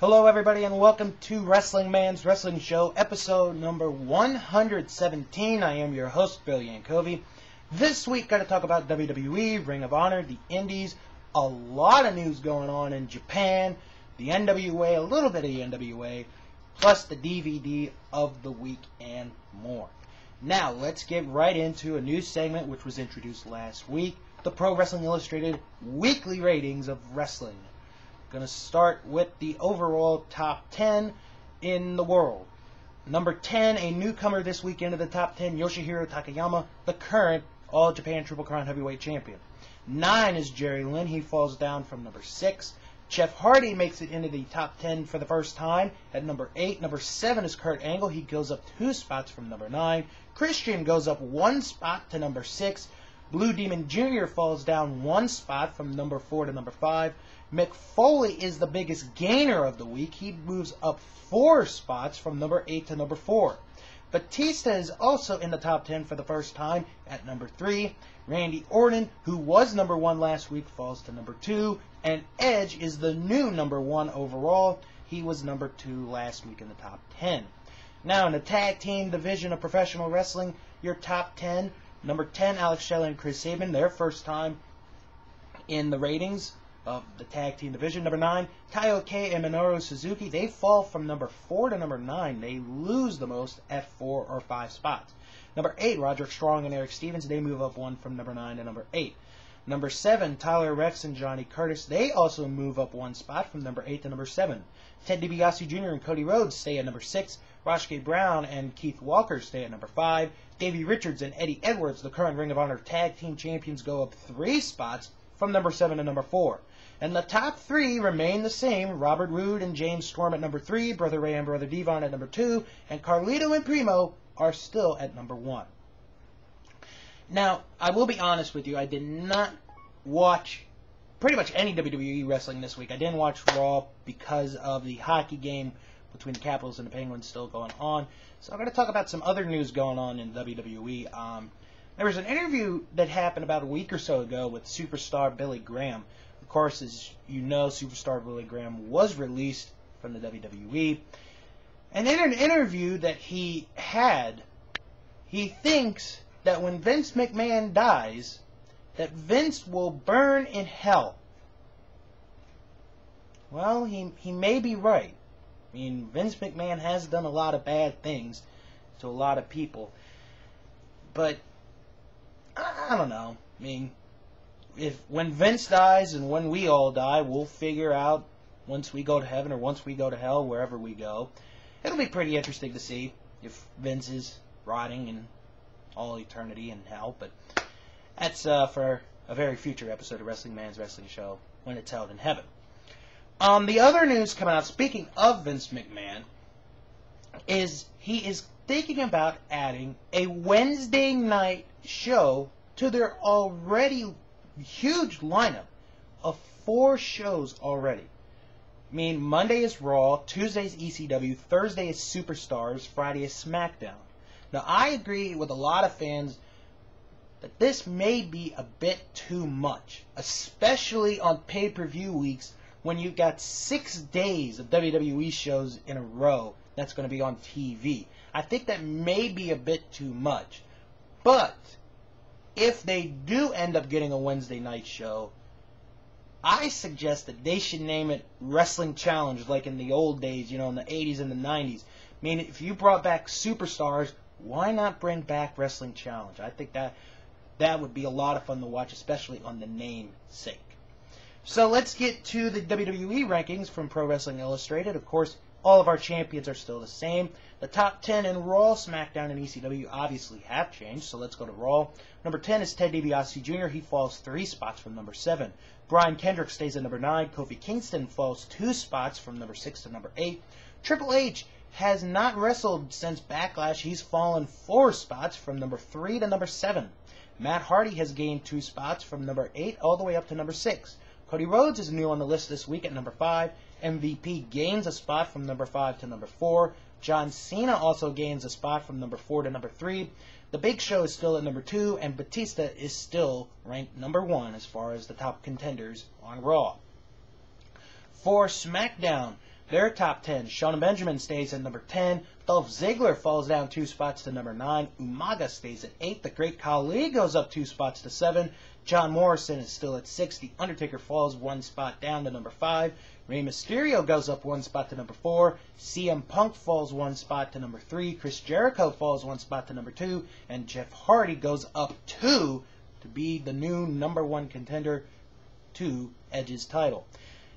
Hello everybody and welcome to Wrestling Man's Wrestling Show, episode number 117. I am your host, Bill Yankovi. This week, got to talk about WWE, Ring of Honor, the Indies, a lot of news going on in Japan, the NWA, a little bit of the NWA, plus the DVD of the week and more. Now, let's get right into a new segment which was introduced last week, the Pro Wrestling Illustrated weekly ratings of wrestling. Going to start with the overall top 10 in the world. Number 10, a newcomer this week into the top 10, Yoshihiro Takayama, the current All Japan Triple Crown Heavyweight Champion. 9 is Jerry Lynn. He falls down from number 6. Jeff Hardy makes it into the top 10 for the first time at number 8. Number 7 is Kurt Angle. He goes up 2 spots from number 9. Christian goes up 1 spot to number 6. Blue Demon Jr. falls down 1 spot from number 4 to number 5. Mick Foley is the biggest gainer of the week. He moves up 4 spots from number 8 to number 4. Batista is also in the top 10 for the first time at number 3. Randy Orton, who was number 1 last week, falls to number 2. And Edge is the new number 1 overall. He was number 2 last week in the top 10. Now, in the tag team division of professional wrestling, your top 10, number 10, Alex Shelley and Chris Sabin, their first time in the ratings of the tag team division. Number 9, Taiyo Kei and Minoru Suzuki. They fall from number 4 to number 9. They lose the most at 4 or 5 spots. Number 8, Roderick Strong and Eric Stevens. They move up 1 from number 9 to number 8. Number 7, Tyler Rex and Johnny Curtis. They also move up 1 spot from number 8 to number 7. Ted DiBiase Jr. and Cody Rhodes stay at number 6. Rashke Brown and Keith Walker stay at number 5. Davey Richards and Eddie Edwards, the current Ring of Honor Tag Team Champions, go up 3 spots from number 7 to number 4. And the top 3 remain the same. Robert Roode and James Storm at number 3, Brother Ray and Brother Devon at number 2, and Carlito and Primo are still at number 1. Now, I will be honest with you, I did not watch pretty much any WWE wrestling this week. I didn't watch Raw because of the hockey game between the Capitals and the Penguins still going on. So I'm going to talk about some other news going on in WWE. There was an interview that happened about a week or so ago with superstar Billy Graham. Of course, as you know, superstar Billy Graham was released from the WWE. And in an interview that he had, he thinks that when Vince McMahon dies, that Vince will burn in hell. Well, he may be right. I mean, Vince McMahon has done a lot of bad things to a lot of people. But, I don't know. I mean, when Vince dies and when we all die, we'll figure out once we go to heaven or once we go to hell, wherever we go. It'll be pretty interesting to see if Vince is rotting in all eternity in hell. But that's for a very future episode of Wrestling Man's Wrestling Show when it's held in heaven. The other news coming out, speaking of Vince McMahon, is he is thinking about adding a Wednesday night show to their already huge lineup of 4 shows already. I mean, Monday is Raw, Tuesday is ECW, Thursday is Superstars, Friday is SmackDown. Now, I agree with a lot of fans that this may be a bit too much, especially on pay-per-view weeks when you've got 6 days of WWE shows in a row that's going to be on TV. I think that may be a bit too much. But if they do end up getting a Wednesday night show, I suggest that they should name it Wrestling Challenge like in the old days, you know, in the 80s and the 90s. I mean, if you brought back Superstars, why not bring back Wrestling Challenge? I think that would be a lot of fun to watch, especially on the name sake. So let's get to the WWE rankings from Pro Wrestling Illustrated. Of course, all of our champions are still the same. The top 10 in Raw, SmackDown, and ECW obviously have changed, so let's go to Raw. Number 10 is Ted DiBiase Jr. He falls 3 spots from number 7. Brian Kendrick stays at number 9. Kofi Kingston falls 2 spots from number 6 to number 8. Triple H has not wrestled since Backlash. He's fallen 4 spots from number 3 to number 7. Matt Hardy has gained 2 spots from number 8 all the way up to number 6. Cody Rhodes is new on the list this week at number 5. MVP gains a spot from number 5 to number 4. John Cena also gains a spot from number 4 to number 3. The Big Show is still at number 2, and Batista is still ranked number 1 as far as the top contenders on Raw. For SmackDown, their top 10. Shelton Benjamin stays at number 10. Dolph Ziggler falls down 2 spots to number 9. Umaga stays at 8. The Great Khali goes up 2 spots to 7. John Morrison is still at 6. The Undertaker falls 1 spot down to number 5. Rey Mysterio goes up 1 spot to number 4. CM Punk falls 1 spot to number 3. Chris Jericho falls 1 spot to number 2. And Jeff Hardy goes up 2 to be the new number 1 contender to Edge's title.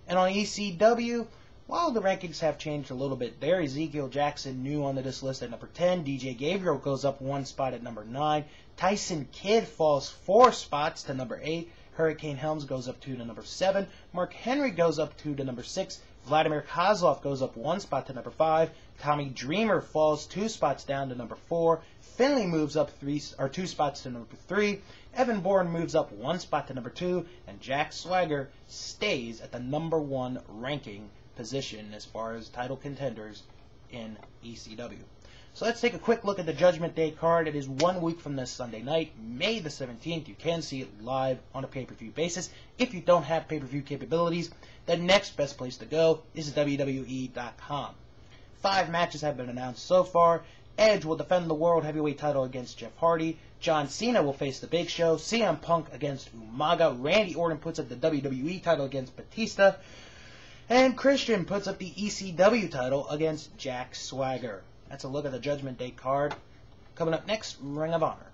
And on ECW, while the rankings have changed a little bit there, Ezekiel Jackson new on this list at number 10. DJ Gabriel goes up 1 spot at number 9. Tyson Kidd falls 4 spots to number 8. Hurricane Helms goes up 2 to number 7. Mark Henry goes up 2 to number 6. Vladimir Kozlov goes up 1 spot to number 5. Tommy Dreamer falls 2 spots down to number 4. Finley moves up 2 spots to number 3. Evan Bourne moves up 1 spot to number 2. And Jack Swagger stays at the number 1 ranking position as far as title contenders in ECW. So let's take a quick look at the Judgment Day card. It is 1 week from this Sunday night, May the 17th. You can see it live on a pay-per-view basis. If you don't have pay-per-view capabilities, the next best place to go is WWE.com. 5 matches have been announced so far. Edge will defend the World Heavyweight title against Jeff Hardy. John Cena will face The Big Show. CM Punk against Umaga. Randy Orton puts up the WWE title against Batista. And Christian puts up the ECW title against Jack Swagger. That's a look at the Judgment Day card. Coming up next, Ring of Honor.